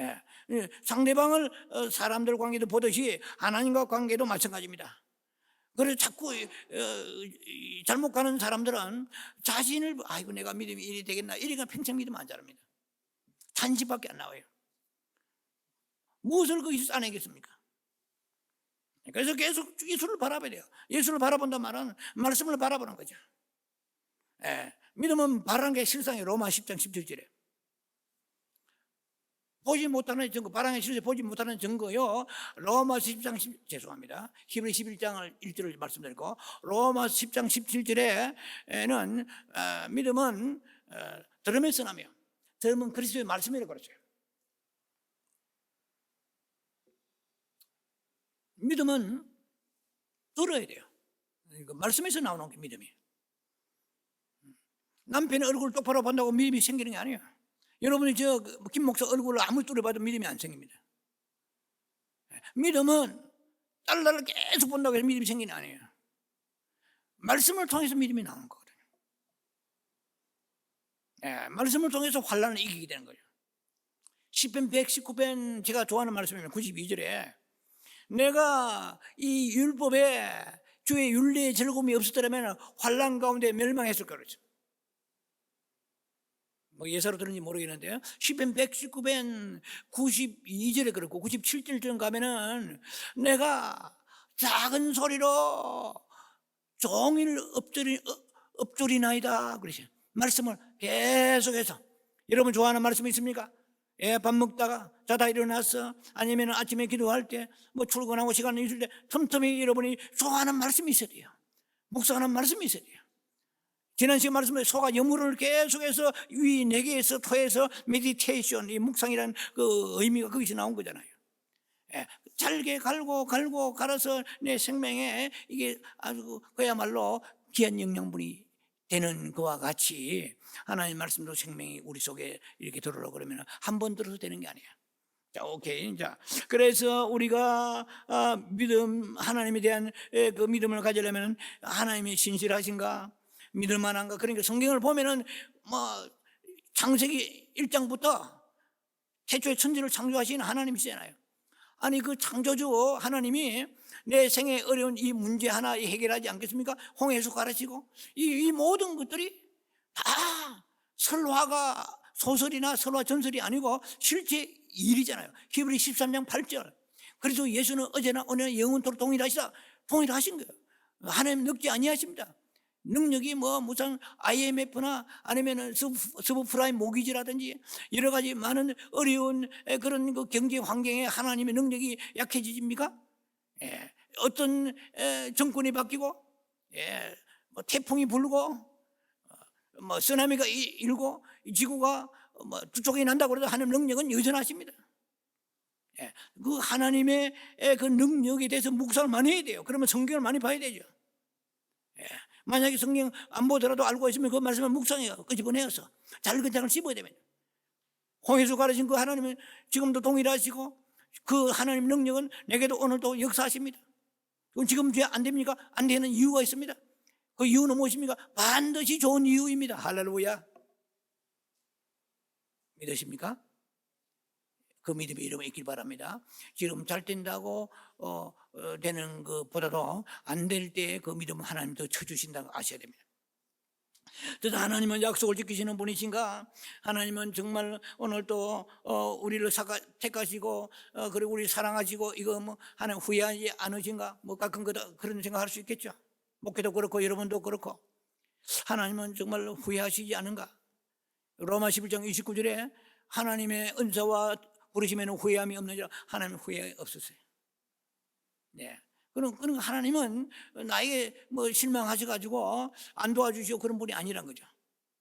예. 상대방을 사람들 관계도 보듯이 하나님과 관계도 마찬가지입니다. 그래서 자꾸 잘못 가는 사람들은 자신을 아이고 내가 믿음이 이리 되겠나 이리가 평생 믿음 안 자랍니다. 탄식밖에 안 나와요. 무엇을 거기서 짜내겠습니까? 그래서 계속 예수를 바라봐야 돼요. 예수를 바라본다 말은 말씀을 바라보는 거죠. 믿음은 바라는 게 실상이 로마 10장 17절에 보지 못하는 증거, 바라는 게 실제 보지 못하는 증거요. 로마 10장 죄송합니다. 히브리 11장을 1절을 말씀드리고 로마 10장 17절에는 믿음은 들음에서 나며 들음은 그리스도의 말씀이라고 그랬어요. 믿음은 들어야 돼요. 말씀에서 나오는 게 믿음이에요. 남편의 얼굴을 똑바로 본다고 믿음이 생기는 게 아니에요. 여러분이 김 목사 얼굴을 아무리 뚫어봐도 믿음이 안 생깁니다. 믿음은 달러를 계속 본다고 해서 믿음이 생기는 게 아니에요. 말씀을 통해서 믿음이 나오는 거거든요. 말씀을 통해서 환난을 이기게 되는 거예요. 시편 119편 제가 좋아하는 말씀이면 92절에 내가 이 율법에 주의 윤리의 즐거움이 없었더라면 환난 가운데 멸망했을 거죠. 뭐 예사로 들은지 모르겠는데요. 시편 119편 92절에 그렇고 97절쯤 가면은 내가 작은 소리로 종일 엎드리나이다 그러죠. 말씀을 계속해서 여러분 좋아하는 말씀이 있습니까? 밥 먹다가 자다 일어났어 아니면 아침에 기도할 때 뭐 출근하고 시간이 있을 때 틈틈이 여러분이 좋아하는 말씀이 있어야 돼요. 묵상하는 말씀이 있어야 돼요. 지난 시간 말씀에 소가 여물을 계속해서 위 내계에서 토해서 메디테이션 이 묵상이라는 그 의미가 거기서 나온 거잖아요. 잘게 갈고 갈아서 내 생명에 이게 아주 그야말로 귀한 영양분이 되는 것과 같이 하나님 말씀도 생명이 우리 속에 이렇게 들어오라 그러면 한 번 들어도 되는 게 아니에요. 자, 오케이. 자, 그래서 우리가 믿음, 하나님에 대한 그 믿음을 가지려면 하나님이 신실하신가, 믿을 만한가. 그러니까 성경을 보면은 뭐 창세기 1장부터 태초에 천지를 창조하신 하나님이시잖아요. 아니 그 창조주 하나님이 내 생에 어려운 이 문제 하나 해결하지 않겠습니까? 홍해에서 가르치고 이 모든 것들이 다 설화가 소설이나 설화 전설이 아니고 실제 일이잖아요. 히브리 13장 8절. 그래서 예수는 어제나 오늘 영원토록 동일하신 거예요. 하나님 늙지 아니하십니다. 능력이 뭐 무슨 IMF나 아니면은 서브프라임 모기지라든지 여러 가지 많은 어려운 그런 그 경제 환경에 하나님의 능력이 약해지십니까? 어떤 정권이 바뀌고 뭐 태풍이 불고 뭐 쓰나미가 일고 지구가 뭐 두 쪽이 난다고 해도 하나님 능력은 여전하십니다. 그 하나님의 그 능력에 대해서 묵상을 많이 해야 돼요. 그러면 성경을 많이 봐야 되죠. 만약에 성경 안 보더라도 알고 있으면 그 말씀을 묵상해요. 끄집어내어서 잘근 장을 씹어야 됩니다. 홍해에서 가르친 그 하나님은 지금도 동일하시고 그 하나님 능력은 내게도 오늘도 역사하십니다. 그건 지금 죄 안 됩니까? 안 되는 이유가 있습니다. 그 이유는 무엇입니까? 반드시 좋은 이유입니다. 할렐루야. 믿으십니까? 그 믿음이 이름에 있길 바랍니다. 지금 잘 된다고 되는 것보다도 안 될 때 그 믿음은 하나님 더 쳐주신다는 거 아셔야 됩니다. 그래서 하나님은 약속을 지키시는 분이신가? 하나님은 정말 오늘 또 우리를 택하시고 그리고 우리를 사랑하시고 이거 뭐 하나님 후회하지 않으신가? 뭐 가끔 그런 생각할 수 있겠죠. 목회도 그렇고 여러분도 그렇고 하나님은 정말 후회하시지 않은가? 로마 11장 29절에 하나님의 은사와 부르심에는 후회함이 없느니라. 하나님은 후회 없으세요. 네. 그럼 하나님은 나에게 뭐 실망하셔가지고 안 도와주시고 그런 분이 아니란 거죠.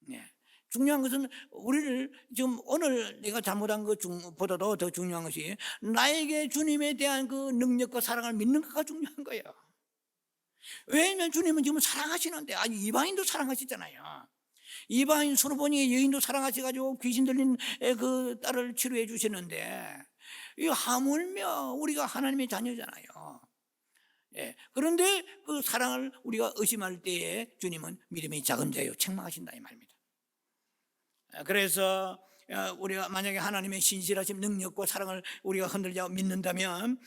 네. 중요한 것은 우리를 지금 오늘 내가 잘못한 것보다도 더 중요한 것이 나에게 주님에 대한 그 능력과 사랑을 믿는 것가 중요한 거예요. 왜냐하면 주님은 지금 사랑하시는데 아니 이방인도 사랑하시잖아요. 이방인 수르보니 여인도 사랑하셔가지고 귀신 들린 그 딸을 치료해 주시는데 이 하물며 우리가 하나님의 자녀잖아요. 예. 그런데 그 사랑을 우리가 의심할 때에 주님은 믿음이 작은 자요 책망하신다 이 말입니다. 그래서 우리가 만약에 하나님의 신실하신 능력과 사랑을 우리가 흔들지 않고 믿는다면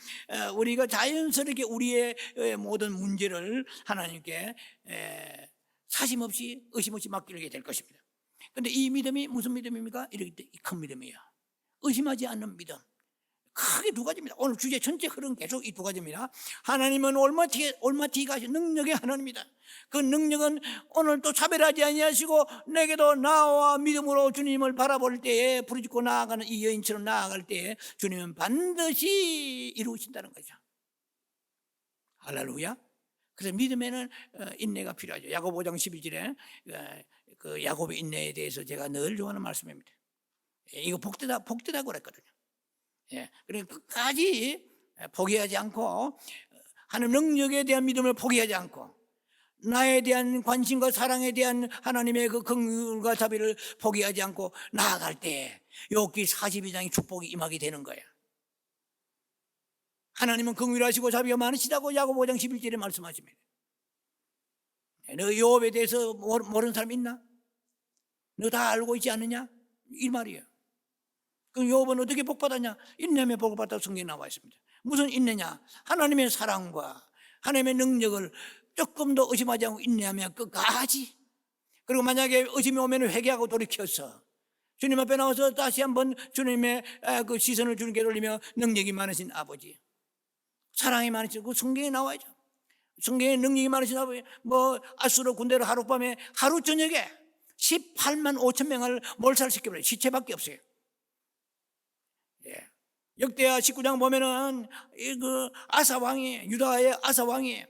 우리가 자연스럽게 우리의 모든 문제를 하나님께 사심 없이 의심 없이 맡기게 될 것입니다. 그런데 이 믿음이 무슨 믿음입니까? 이렇게 큰 믿음이에요. 의심하지 않는 믿음. 크게 두 가지입니다. 오늘 주제 전체 흐름 계속 이 두 가지입니다. 하나님은 올마티가 하신 능력의 하나님입니다. 그 능력은 오늘 또 차별하지 아니하시고 내게도 나와 믿음으로 주님을 바라볼 때에 부르짖고 나아가는 이 여인처럼 나아갈 때에 주님은 반드시 이루신다는 거죠. 할렐루야. 그래서 믿음에는 인내가 필요하죠. 야고보 5장 11절에 그 야고보의 인내에 대해서 제가 늘 좋아하는 말씀입니다. 이거 복되다고 그랬거든요. 예, 그러니까 끝까지 포기하지 않고 하나님 능력에 대한 믿음을 포기하지 않고 나에 대한 관심과 사랑에 대한 하나님의 그 긍휼과 자비를 포기하지 않고 나아갈 때 욥기 42장의 축복이 임하게 되는 거예요. 하나님은 긍휼하시고 자비가 많으시다고 야고보 5장 11절에 말씀하십니다. 너 욥에 대해서 모르는 사람 있나? 너 다 알고 있지 않느냐? 이 말이에요. 그럼 욥은 어떻게 복받았냐? 인내에 복을 받았다고 성경에 나와 있습니다. 무슨 인내냐? 하나님의 사랑과 하나님의 능력을 조금 더 의심하지 않고 인내하면 끝까지. 그리고 만약에 의심이 오면 회개하고 돌이켜서 주님 앞에 나와서 다시 한번 주님의 그 시선을 주님께 돌리며 능력이 많으신 아버지, 사랑이 많으신 그 성경에 나와야죠. 성경에 능력이 많으신 아버지, 뭐 아수르 군대를 하룻밤에 하루 저녁에 18만 5천 명을 몰살시켜버려요. 시체밖에 없어요. 예. 역대하 19장 보면은 그 아사 왕이 유다의 아사 왕이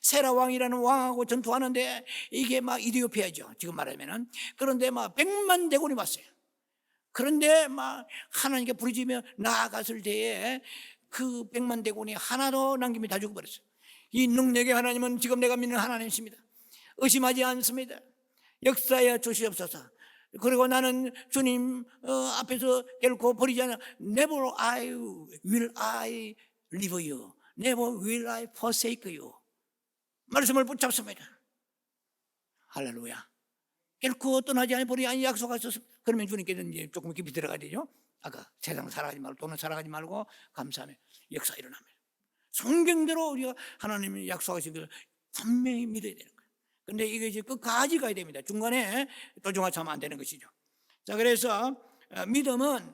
세라 왕이라는 왕하고 전투하는데 이게 막 이디오피아죠 지금 말하면은. 그런데 막 100만 대군이 왔어요. 그런데 막 하나님께 부르짖으며 나아갔을 때에 그 100만 대군이 하나도 남김이 다 죽어버렸어요. 이 능력의 하나님은 지금 내가 믿는 하나님이십니다. 의심하지 않습니다. 역사에 주시옵소서. 그리고 나는 주님 앞에서 결코 버리지 않아. Never will I leave you. Never will I forsake you. 말씀을 붙잡습니다. 할렐루야. 결코 떠나지 않아 버리지 않니 약속하셨습니다. 그러면 주님께서 이제 조금 깊이 들어가야 되죠. 아까 세상 살아가지 말고 돈을 살아가지 말고 감사하며 역사 일어납니다. 성경대로 우리가 하나님이 약속하신 것을 분명히 믿어야 되는 거예요. 근데 이게 이제 끝까지 가야 됩니다. 중간에 도중하차하면 안 되는 것이죠. 자, 그래서 믿음은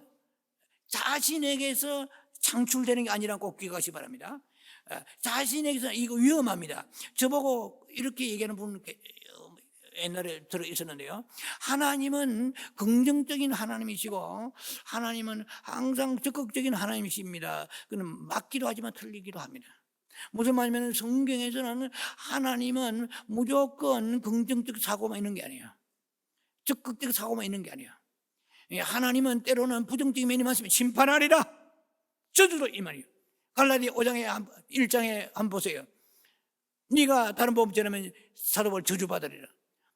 자신에게서 창출되는 게 아니라는 꼭 기억하시기 바랍니다. 자신에게서 이거 위험합니다. 저보고 이렇게 얘기하는 분 옛날에 들어 있었는데요. 하나님은 긍정적인 하나님이시고 하나님은 항상 적극적인 하나님이십니다. 그는 맞기도 하지만 틀리기도 합니다. 무슨 말이냐면 성경에서는 하나님은 무조건 긍정적 사고만 있는 게 아니에요. 적극적 사고만 있는 게 아니에요. 하나님은 때로는 부정적인 면이 많습니다. 심판하리라. 저주도 이 말이에요. 갈라디아 5장에 1장에 한번 보세요. 네가 다른 법 전하면 사도벌 저주받으리라.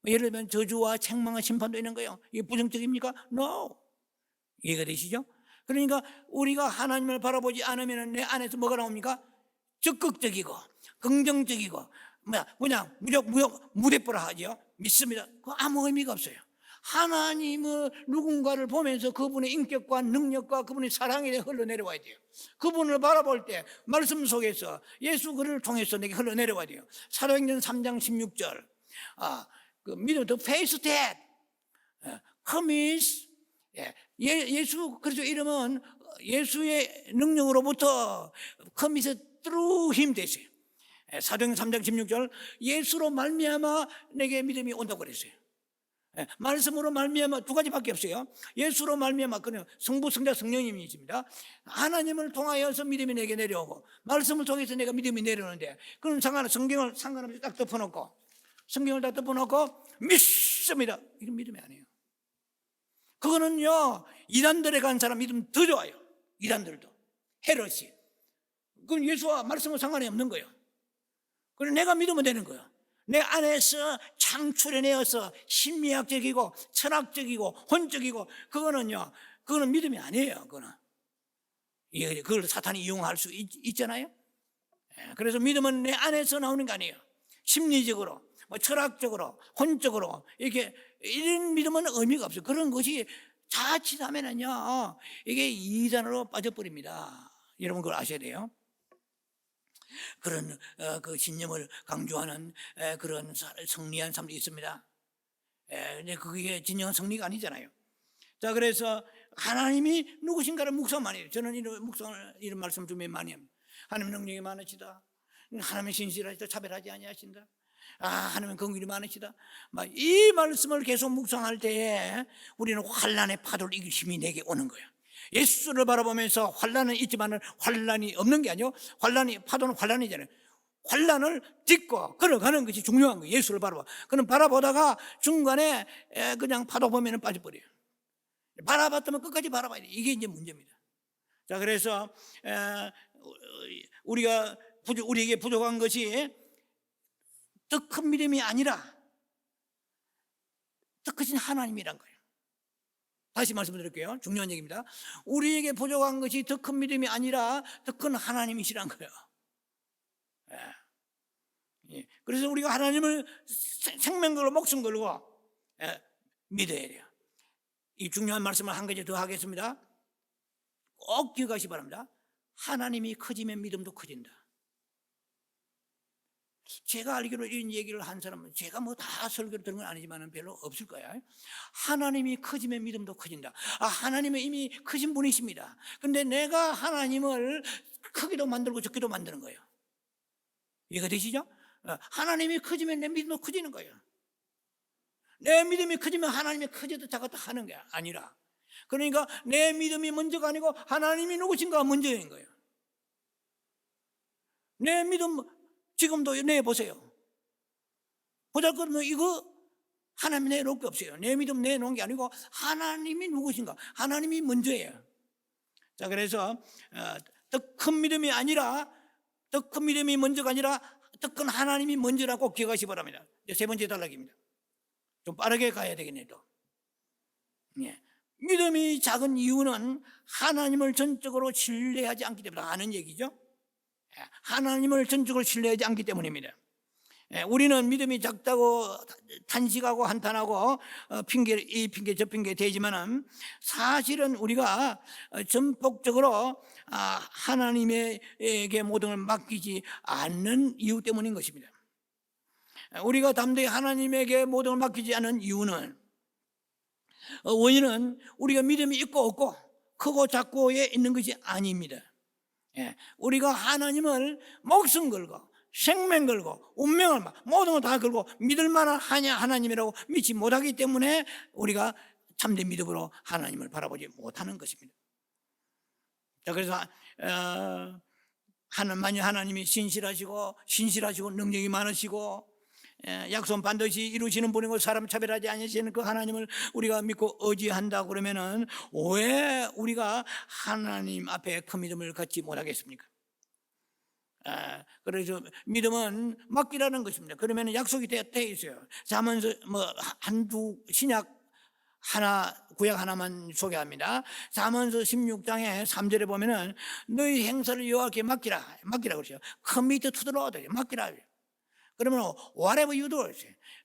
예를 들면 저주와 책망과 심판도 있는 거예요. 이게 부정적입니까? No. 이해가 되시죠? 그러니까 우리가 하나님을 바라보지 않으면 내 안에서 뭐가 나옵니까? 적극적이고 긍정적이고 그냥 무조건 무대뽀라 하죠. 믿습니다. 그거 아무 의미가 없어요. 하나님을 누군가를 보면서 그분의 인격과 능력과 그분의 사랑이 흘러내려와야 돼요. 그분을 바라볼 때 말씀 속에서 예수 그를 통해서 내게 흘러내려와야 돼요. 사도행전 3장 16절 그 믿음 the faith that comes 예수 그리스도 이름은 예수의 능력으로부터 comes through him 되세요. 사도행전 3장 16절 예수로 말미암아 내게 믿음이 온다고 그랬어요. 말씀으로 말미암아 두 가지밖에 없어요. 예수로 말미암아 그는 성부 성자 성령님이십니다. 하나님을 통하여서 믿음이 내게 내려오고 말씀을 통해서 내가 믿음이 내려오는데 그런 성경을 상관없이 딱 덮어놓고 성경을 딱 덮어놓고 믿습니다. 이건 믿음이 아니에요. 그거는요 이단들에 간 사람 믿음 더 좋아요. 이단들도 헤롯이 그건 예수와 말씀과 상관이 없는 거예요. 그래서 내가 믿으면 되는 거예요. 내 안에서 창출해내어서 심리학적이고 철학적이고 혼적이고 그거는 믿음이 아니에요. 그걸 사탄이 이용할 수 있잖아요. 그래서 믿음은 내 안에서 나오는 게 아니에요. 심리적으로 철학적으로 혼적으로 이런 믿음은 의미가 없어요. 그런 것이 자칫하면은요 이게 이단으로 빠져버립니다. 여러분 그걸 아셔야 돼요. 그런 그 신념을 강조하는 그런 성리한 사람도 있습니다. 근데 그게 진정한 성리가 아니잖아요. 자, 그래서 하나님이 누구신가를 묵상만 해요. 저는 이런 말씀 좀 많이 합니다. 하나님 능력이 많으시다. 하나님은 신실하시다. 차별하지 아니하신다. 하나님은 긍휼이 많으시다. 이 말씀을 계속 묵상할 때에 우리는 환난의 파도를 이길 힘이 내게 오는 거예요. 예수를 바라보면서 환난은 있지만 환난이 없는 게 아니고 파도는 환난이잖아요. 환난을 딛고 걸어가는 것이 중요한 거예요. 예수를 그는 바라보다가 중간에 그냥 파도 보면 빠져버려요. 바라봤다면 끝까지 바라봐야 돼요. 이게 이제 문제입니다. 자, 그래서 우리에게 부족한 것이 더 큰 믿음이 아니라 더 크신 하나님이란 거예요. 다시 말씀드릴게요. 중요한 얘기입니다. 우리에게 부족한 것이 더 큰 믿음이 아니라 더 큰 하나님이시란 거예요. 그래서 우리가 하나님을 생명 걸고 목숨 걸고 믿어야 돼요. 이 중요한 말씀을 한 가지 더 하겠습니다. 꼭 기억하시기 바랍니다. 하나님이 커지면 믿음도 커진다. 제가 알기로 이런 얘기를 한 사람은 제가 다 설교를 들은 건 아니지만 별로 없을 거예요. 하나님이 커지면 믿음도 커진다. 하나님은 이미 크신 분이십니다. 근데 내가 하나님을 크기도 만들고 적기도 만드는 거예요. 이해가 되시죠? 하나님이 커지면 내 믿음도 커지는 거예요. 내 믿음이 커지면 하나님이 커져도 작아도 하는 게 아니라, 그러니까 내 믿음이 먼저가 아니고 하나님이 누구신가 먼저인 거예요. 내 믿음 지금도 내보세요. 보잘것없는 이거 하나님이 내놓을 게 없어요. 내 믿음 내놓은 게 아니고 하나님이 누구신가, 하나님이 먼저예요. 자, 그래서 더 큰 믿음이 아니라, 더 큰 믿음이 먼저가 아니라 더 큰 하나님이 먼저라고 기억하시기 바랍니다. 세 번째 단락입니다. 좀 빠르게 가야 되겠네요. 또. 믿음이 작은 이유는 하나님을 전적으로 신뢰하지 않기 때문에 하는 얘기죠. 하나님을 전적으로 신뢰하지 않기 때문입니다. 우리는 믿음이 작다고 탄식하고 한탄하고 이 핑계 저 핑계 대지만은 사실은 우리가 전폭적으로 하나님에게 모든 걸 맡기지 않는 이유 때문인 것입니다. 우리가 담대히 하나님에게 모든 걸 맡기지 않는 이유는, 원인은 우리가 믿음이 있고 없고 크고 작고에 있는 것이 아닙니다. 우리가 하나님을 목숨 걸고 생명 걸고 운명을 모든 걸 다 걸고 믿을 만한 하나님이라고 믿지 못하기 때문에 우리가 참된 믿음으로 하나님을 바라보지 못하는 것입니다. 자, 그래서 만약 하나님이 신실하시고 능력이 많으시고 약속 반드시 이루시는 분이고 사람 차별하지 않으시는 그 하나님을 우리가 믿고 의지한다 그러면은 왜 우리가 하나님 앞에 큰 믿음을 갖지 못하겠습니까? 그래서 믿음은 맡기라는 것입니다. 그러면 약속이 돼 있어요. 잠언서 한두 신약 하나, 구약 하나만 소개합니다. 잠언서 16장에 3절에 보면은 너희 행사를 여호와께 맡기라 그러죠. Commit to the Lord, 맡기라. 그러면 whatever you do,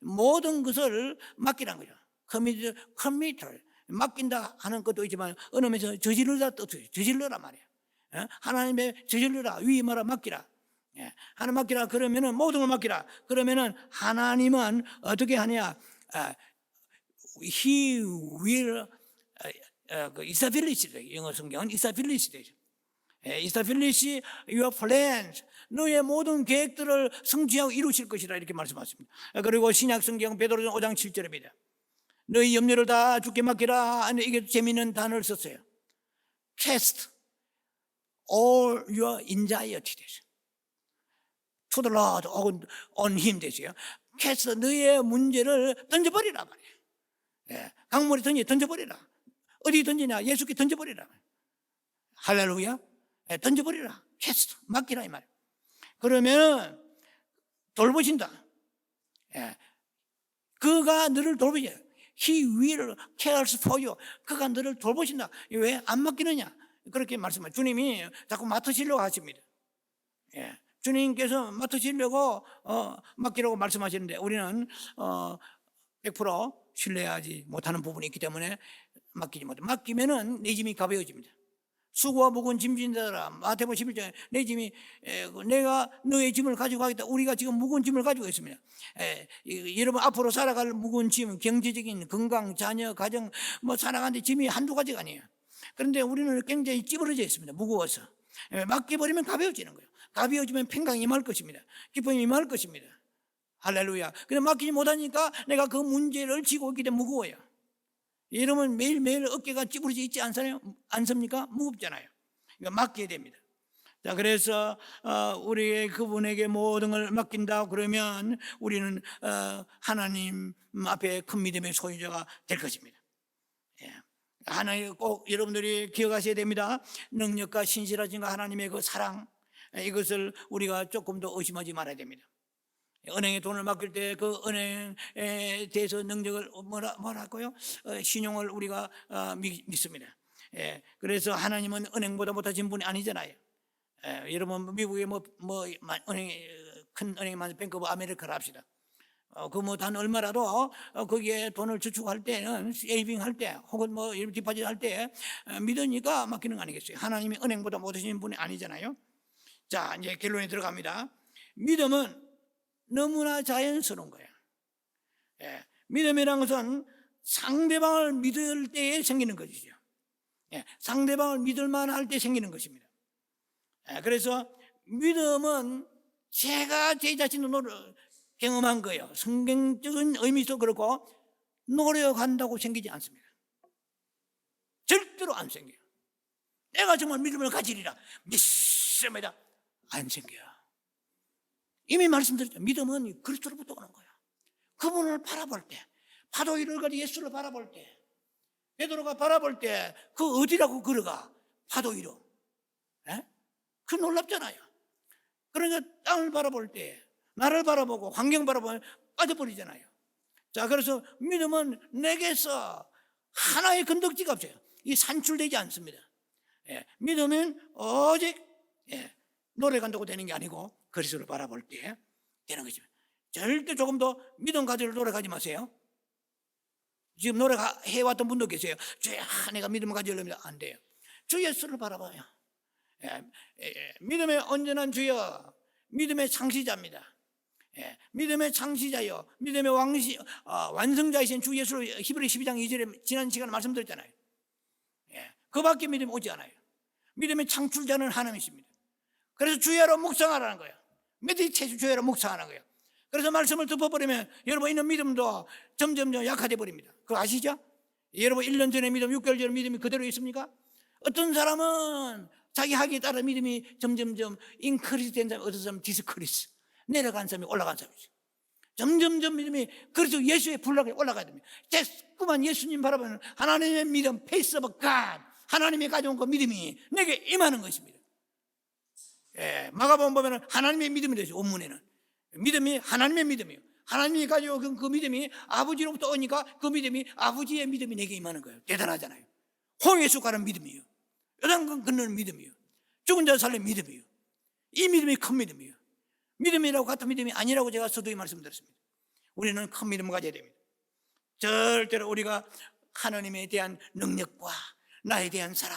모든 것을 맡기라는 거죠. 커미터 맡긴다 하는 것도 있지만 어느 면에서 저지르다 뜻이에요. 저질러라 말이야. 하나님의 저질러라, 위임하라, 맡기라. 하나님 맡기라 그러면은 모든 걸 맡기라. 그러면은 하나님은 어떻게 하냐? He will establish, 영어 성경은 establish 되죠. establish your plans, 너의 모든 계획들을 성취하고 이루실 것이라 이렇게 말씀하십니다. 그리고 신약 성경 베드로전 5장 7절입니다. 너희 염려를 다 주께 맡기라. 이게 재미있는 단어를 썼어요. Cast all your anxiety 되죠. To the Lord, 혹은 on Him 되죠. Cast, 너의 문제를 던져버리라 말이에요. 강물에 던져버리라. 어디 던지냐? 예수께 던져버리라. 할렐루야. 던져버리라. 캐스트, 맡기라 이 말이에요. 그러면 돌보신다. 그가 너를 돌보신다. He will care for you. 그가 너를 돌보신다. 왜 안 맡기느냐? 그렇게 말씀하세요. 주님이 자꾸 맡으시려고 하십니다. 주님께서 맡으시려고 맡기라고 말씀하시는데 우리는 100% 신뢰하지 못하는 부분이 있기 때문에 맡기지 못해. 맡기면은 내 짐이 가벼워집니다. 수고와 무거운 짐진 자들아, 마태복음 11장에 내 짐이 내가 너의 짐을 가지고 가겠다. 우리가 지금 무거운 짐을 가지고 있습니다. 여러분 앞으로 살아갈 무거운 짐, 경제적인 건강, 자녀, 가정 뭐 살아가는데 짐이 한두 가지가 아니에요. 그런데 우리는 굉장히 찌부러져 있습니다. 무거워서. 맡겨버리면 가벼워지는 거예요. 가벼워지면 평강이 임할 것입니다. 기쁨이 임할 것입니다. 할렐루야. 근데 맡기지 못하니까 내가 그 문제를 지고 있기 때문에 무거워요. 여러분 매일매일 어깨가 찌부러져 있지 않습니까? 무겁잖아요. 그러니까 맡겨야 됩니다. 자, 그래서 우리 그분에게 모든 걸 맡긴다 그러면 우리는 하나님 앞에 큰 믿음의 소유자가 될 것입니다. 하나님 꼭 여러분들이 기억하셔야 됩니다. 능력과 신실하신가 하나님의 그 사랑, 이것을 우리가 조금 더 의심하지 말아야 됩니다. 은행에 돈을 맡길 때 그 은행에 대해서 능력을 뭐라고요? 신용을 우리가 믿습니다. 그래서 하나님은 은행보다 못하신 분이 아니잖아요. 여러분 미국에 뭐 큰 은행이 많은 뱅크 오브 아메리카를 합시다. 그 뭐 단 얼마라도 거기에 돈을 저축할 때는 세이빙 할 때 혹은 뭐 디파짓 할 때 믿으니까 맡기는 거 아니겠어요? 하나님이 은행보다 못하신 분이 아니잖아요. 자, 이제 결론에 들어갑니다. 믿음은 너무나 자연스러운 거예요. 믿음이라는 것은 상대방을 믿을 때에 생기는 것이죠. 상대방을 믿을만 할 때 생기는 것입니다. 그래서 믿음은 제가 제 자신을 경험한 거예요. 성경적인 의미도 그렇고 노력한다고 생기지 않습니다. 절대로 안 생겨요. 내가 정말 믿음을 가지리라 믿습니다. 안 생겨요. 이미 말씀드렸죠. 믿음은 그리스도로부터 오는 거야. 그분을 바라볼 때, 파도 위를 가지 예수를 바라볼 때, 베드로가 바라볼 때 그 어디라고 걸어가? 파도 위로. 그 놀랍잖아요. 그러니까 땅을 바라볼 때, 나를 바라보고 환경 바라보면 빠져버리잖아요. 자, 그래서 믿음은 내게서 하나의 건덕지가 없어요. 이 산출되지 않습니다. 믿음은 오직 노래 간다고 되는 게 아니고 그리스도를 바라볼 때 되는 것입니다. 절대 조금 더 믿음 가지고 노력하지 마세요. 지금 노력해왔던 분도 계세요. 주야, 내가 믿음을 가지려면 안 돼요. 주 예수를 바라봐요. 믿음의 온전한 주여, 믿음의 창시자입니다. 믿음의 창시자요, 믿음의 완성자이신 주 예수를 히브리 12장 2절에 지난 시간에 말씀드렸잖아요. 그 밖에 믿음이 오지 않아요. 믿음의 창출자는 하나님이십니다. 그래서 주야로 묵상하라는 거예요. 메디테이션 주야로 묵상하는 거예요. 그래서 말씀을 덮어버리면 여러분 있는 믿음도 점점 약화돼 버립니다. 그거 아시죠? 여러분 1년 전에 믿음, 6개월 전에 믿음이 그대로 있습니까? 어떤 사람은 자기 하기에 따라 믿음이 점점점 인크리스 된 사람이, 어떤 사람은 디스크리스, 내려간 사람이 올라간 사람이죠. 점점점 믿음이 그래서 예수의 불락에 올라가야 됩니다. 자꾸만 예수님 바라보는 하나님의 믿음, 페이스 오브 갓, 하나님이 가져온 그 믿음이 내게 임하는 것입니다. 마가복음 보면 하나님의 믿음이 되죠. 원문에는 믿음이 하나님의 믿음이에요. 하나님이 가져온 그 믿음이 아버지로부터 오니까 그 믿음이 아버지의 믿음이 내게 임하는 거예요. 대단하잖아요. 홍해 속 가는 믿음이에요. 요단강 건너는 믿음이에요. 죽은 자 살리는 믿음이에요. 이 믿음이 큰 믿음이에요. 믿음이라고 같은 믿음이 아니라고 제가 서두에 말씀드렸습니다. 우리는 큰 믿음을 가져야 됩니다. 절대로 우리가 하나님에 대한 능력과 나에 대한 사랑,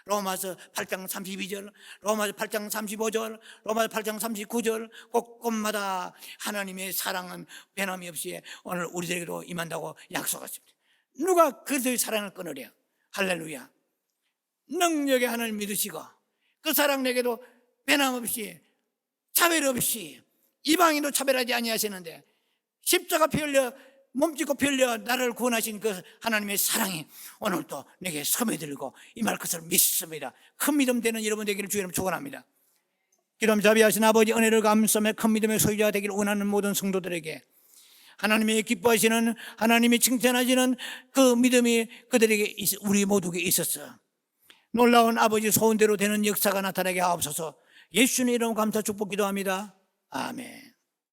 로마서 8장 32절, 로마서 8장 35절, 로마서 8장 39절 곳곳마다 하나님의 사랑은 변함이 없이 오늘 우리들에게도 임한다고 약속했습니다. 누가 그리스도의 사랑을 끊으랴? 할렐루야. 능력의 하나님을 믿으시고 그 사랑 내게도 변함없이 차별 없이 이방인도 차별하지 아니하시는데 십자가 피 흘려 몸짓고 피 흘려 나를 구원하신 그 하나님의 사랑이 오늘도 내게 스며들고 임할 것을 믿습니다. 큰 믿음 되는 여러분 되기를 주의 이름으로 축원합니다. 기도하며 자비하신 아버지, 은혜를 감사하며 큰 믿음의 소유자가 되기를 원하는 모든 성도들에게 하나님이 기뻐하시는, 하나님이 칭찬하시는 그 믿음이 그들에게 우리 모두에게 있었어. 놀라운 아버지 소원대로 되는 역사가 나타나게 하옵소서. 예수님 이름 감사 축복 기도합니다. 아멘.